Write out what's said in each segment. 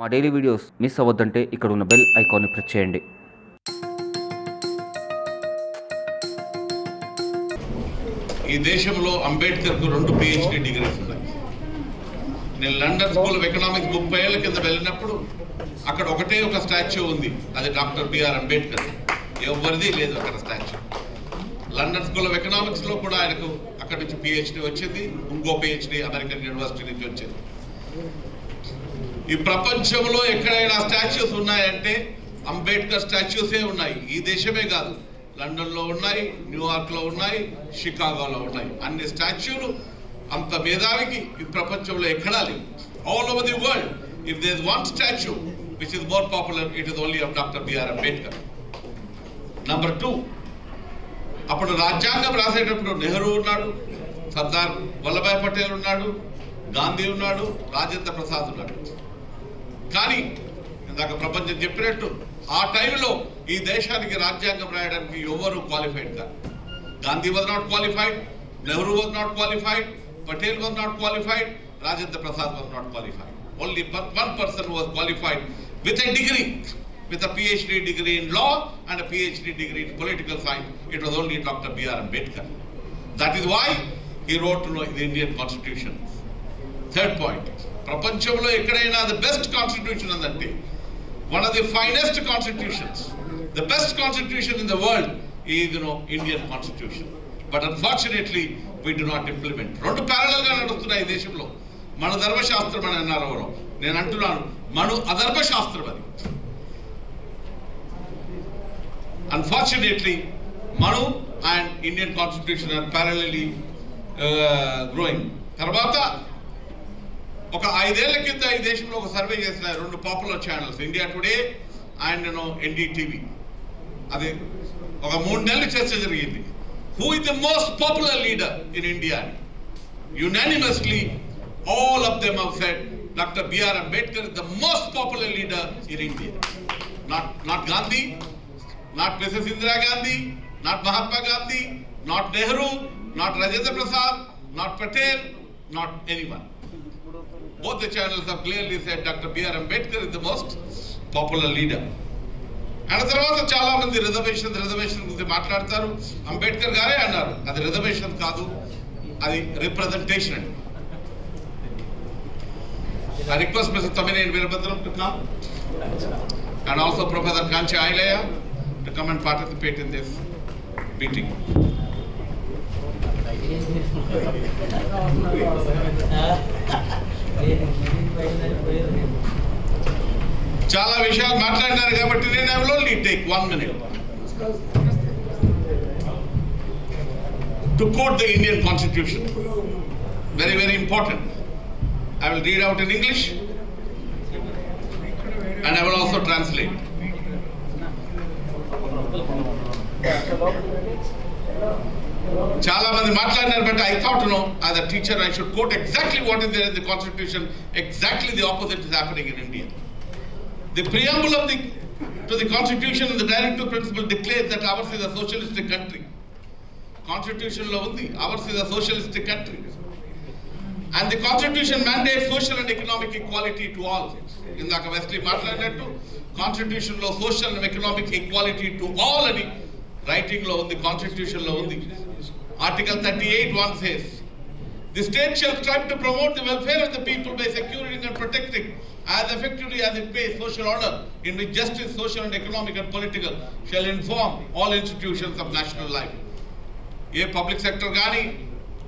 మా daily videos miss అవ్వద్దంటే ఇక్కడ ఉన్న బెల్ ఐకాన్ని ప్రెస్ చేయండి. ఈ దేశంలో అంబేద్కర్కు 2 PhD డిగ్రీస్ ఉన్నాయి. నేను లండన్ స్కూల్ ఆఫ్ ఎకనామిక్స్ 30 ఏళ్ల కింద వెళ్ళినప్పుడు అక్కడ ఒకటే ఒక స్టాచ్యూ ఉంది, అది డాక్టర్ బిఆర్ అంబేద్కర్. ఎవరిది లేదు అక్కడ స్టాచ్యూ. లండన్ స్కూల్ ఆఫ్ ఎకనామిక్స్లో కూడా ఆయనకు అక్కడి నుంచి PhD వచ్చింది, ఇంకో PhD అమెరికన్ యూనివర్సిటీ నుంచి వచ్చింది. ఈ ప్రపంచంలో ఎక్కడైనా స్టాచ్యూస్ ఉన్నాయంటే అంబేద్కర్ స్టాచ్యూసే ఉన్నాయి. ఈ దేశమే కాదు, లండన్లో ఉన్నాయి, న్యూయార్క్లో ఉన్నాయి, షికాగోలో ఉన్నాయి. అన్ని స్టాచ్యూలు అంత మేధావికి ఈ ప్రపంచంలో ఎక్కడా లేవు. All over the world if there is one statue which is more popular, it is only of doctor BR Ambedkar. Number 2, అప్పుడు రాజ్యాంగం రాసేటప్పుడు నెహ్రూ ఉన్నాడు, సర్దార్ వల్లభాయ్ పటేల్ ఉన్నాడు, గాంధీ ఉన్నాడు, రాజేంద్ర ప్రసాద్ ఉన్నాడు. కానీ ఇందాక ప్రపంచం చెప్పినట్టు ఆ టైంలో ఈ దేశానికి రాజ్యాంగం రాయడానికి ఎవరు క్వాలిఫైడ్ కాదు. Gandhi was not qualified, Nehru was not qualified, Patel was not qualified, Rajendra Prasad was not qualified. Only one person was qualified with a degree, with a PhD degree in law and a PhD degree in political science. It was only Dr. B.R. Ambedkar. That is why he wrote the Indian Constitution. Third point, ప్రపంచంలో ఎక్కడైనా the best constitution అందంటే one of the finest constitutions, the best constitution in the world is Indian Constitution. But unfortunately we do not implement. రెండు parallel గా నడుస్తున్నాయి ఈ దేశంలో. మన ధర్మశాస్త్రం అని అన్నారు ఎవరో, నేను అంటున్నాను మన అధర్మశాస్త్రం అది. Unfortunately Manu and Indian Constitution are parallelly growing. తర్వాత ఒక 5 ఏళ్ల కింద ఈ దేశంలో ఒక సర్వే చేసిన 2 popular channels, India Today and NDTV. అది ఒక 3 నెలలు చర్చ జరిగింది. Who is the most popular leader in India అని. Unanimously all of them have said Dr. B.R. Ambedkar is the most popular leader in India. Not Gandhi, not Mrs. Indira Gandhi, not Mahatma Gandhi, not Nehru, not Rajendra Prasad, not Patel, not anyone. Both the channels have clearly said Dr. B.R. Ambedkar is the most popular leader. And తర్వాత చాలా మంది reservation గురించి మాట్లాడతారు. అంబేద్కర్ గారే అన్నారు అది reservation కాదు, అది రిప్రజెంటేషన్ అండి. I request Mr. Taminein Veerabhadram to come and also Professor Kanchi Ailaya to come and participate in this meeting. చాలా విషయాలు మాట్లాడినారు కాబట్టి నేను I will only take 1 minute to quote the Indian Constitution. Very, very important. I will read out in English and I will also translate. Chala mandi maatladinaru, but I thought, as a teacher I should quote exactly what is there in the Constitution. Exactly the opposite is happening in India. The preamble to the Constitution and the directive principle declares that ours is a socialistic country. Constitution lo undi, ours is a socialistic country. And the Constitution mandates social and economic equality to all. Indaka Wesley maatladinattu Constitution lo social and economic equality to all ani writing lo undi, Constitution lo undi. Article 38(1) says, the state shall strive to promote the welfare of the people by securing and protecting as effectively as it pays social order in which justice, social and economic and political shall inform all institutions of national life. Ye public sector gaani,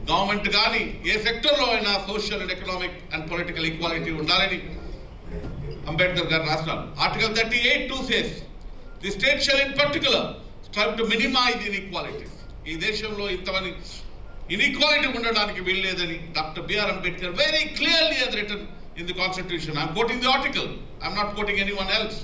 government కానీ ఏ సెక్టర్లో అయినా social and economic and political equality ఉండాలని అంబేద్కర్ గారు రాస్తారు. Article 38(2) says the state shall in particular strive to minimize inequalities. ఈ దేశంలో ఇంతమంది inequality ఉండడానికి వీల్లేదని doctor BR Ambedkar very clearly has written in the Constitution. I'm quoting the article, I'm not quoting anyone else.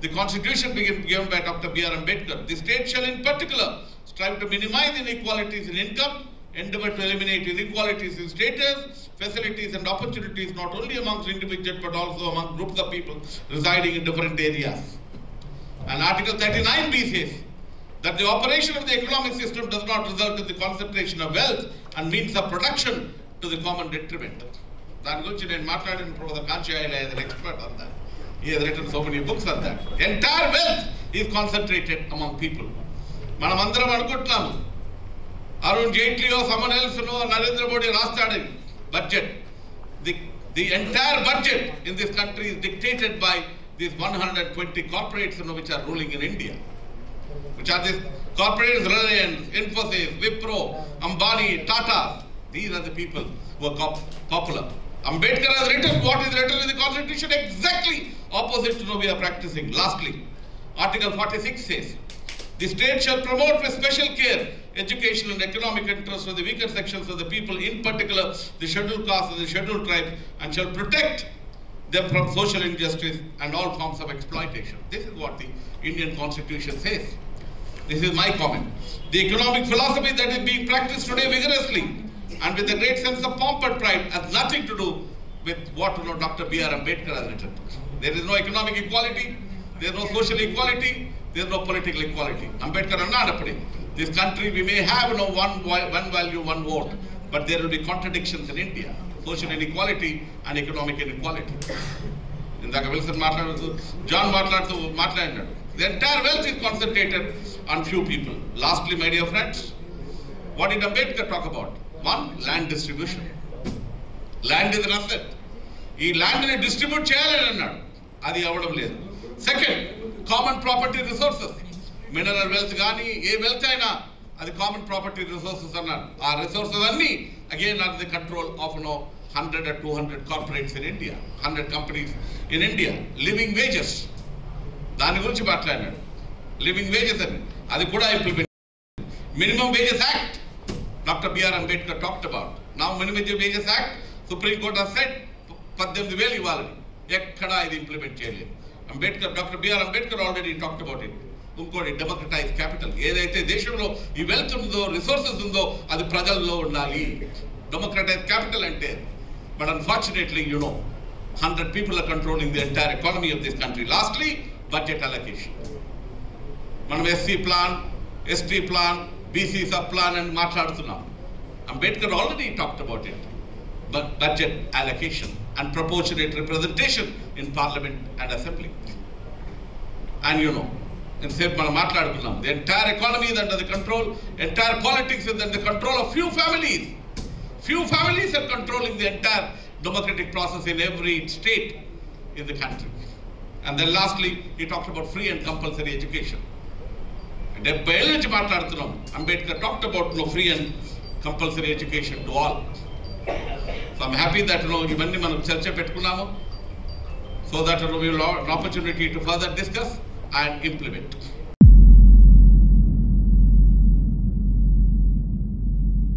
The Constitution given by Dr. B.R. Ambedkar. The state shall in particular strive to minimize inequalities in income, endeavor to eliminate inequalities in status, facilities and opportunities not only amongst individuals but also among groups of people residing in different areas. And Article 39(b) says that the operation of the economic system does not result in the concentration of wealth and means of production to the common detriment. దాని గురించి నేను మాట్లాడిన professor Kanchi Ailayya as an expert on that. He has written so many books on that. Entire wealth is concentrated among people. Manamandaram anukuntunnam Arun Jaitley or someone else, Narendra Modi rastadi budget. The entire budget in this country is dictated by these 120 corporates which are ruling in India. Which are these corporates: Reliance, Infosys, Wipro, Ambani, Tata. These are the people who are popular. Ambedkar has written what is written in the Constitution exactly opposite to what we are practicing. Lastly, Article 46 says, the state shall promote with special care educational and economic interests of the weaker sections of the people, in particular the scheduled castes and the scheduled tribes, and shall protect them from social injustice and all forms of exploitation. This is what the Indian Constitution says. This is my comment. The economic philosophy that is being practiced today vigorously and with a great sense of pomp and pride has nothing to do with what Dr. B.R. Ambedkar has written. There is no economic equality, there is no social equality, there is no political equality. Ambedkar annadapadi. This country, we may have one value, one vote, but there will be contradictions in India. Social inequality and economic inequality. Indaka Wilson maatladuthu, John maatladadu. The entire wealth is concentrated on few people. Lastly, my dear friends, what did Ambedkar talk about? One, land distribution. Land is an asset. Ee land ni distribute cheyalani annadu. Adi avadam ledu. Second, common property resources. Mineral wealth gaani, A wealth అయినా అది common property resources అన్నారు. ఆ resources అన్ని again under the control of 100 or 200 corporates in India, 100 companies in India. Living wages. దాని గురించి మాట్లాడాడు. Living wages అని అది కూడా implement. Minimum Wages Act. Dr. B.R. Ambedkar talked about. Now Minimum Wages Act, Supreme Court has said 18,000 ఇవ్వాలని. ఎక్కడా ఇది implement చేయలేదు. Dr. B.R. Ambedkar already talked about it. ఇంకోటి డెమోక్రటైజ్ క్యాపిటల్. ఏదైతే దేశంలో ఈ వెల్త్ ఉందో, రిసోర్సెస్ ఉందో అది ప్రజల్లో ఉండాలి. డెమోక్రటైజ్ క్యాపిటల్ అంటే. But unfortunately 100 people are controlling the entire economy of this country. Lastly, budget allocation. మనం SC plan, ST plan, BC sub plan and మాట్లాడుతున్నాం. Ambedkar already talked about it. But budget allocation and proportionate representation in parliament and assembly. And instead మనం మాట్లాడుతున్నాం, the entire economy is under the control, entire politics is under the control of few families. Few families are controlling the entire democratic process in every state in the country. And then lastly, he talked about free and compulsory education. 70 ఏళ్ళ నుంచి మాట్లాడుతున్నాం. Ambedkar talked about free and compulsory education to all. So I'm happy that ఇవన్నీ మనం చర్చ పెట్టుకున్నాము, so that we will have an opportunity to further discuss and implement.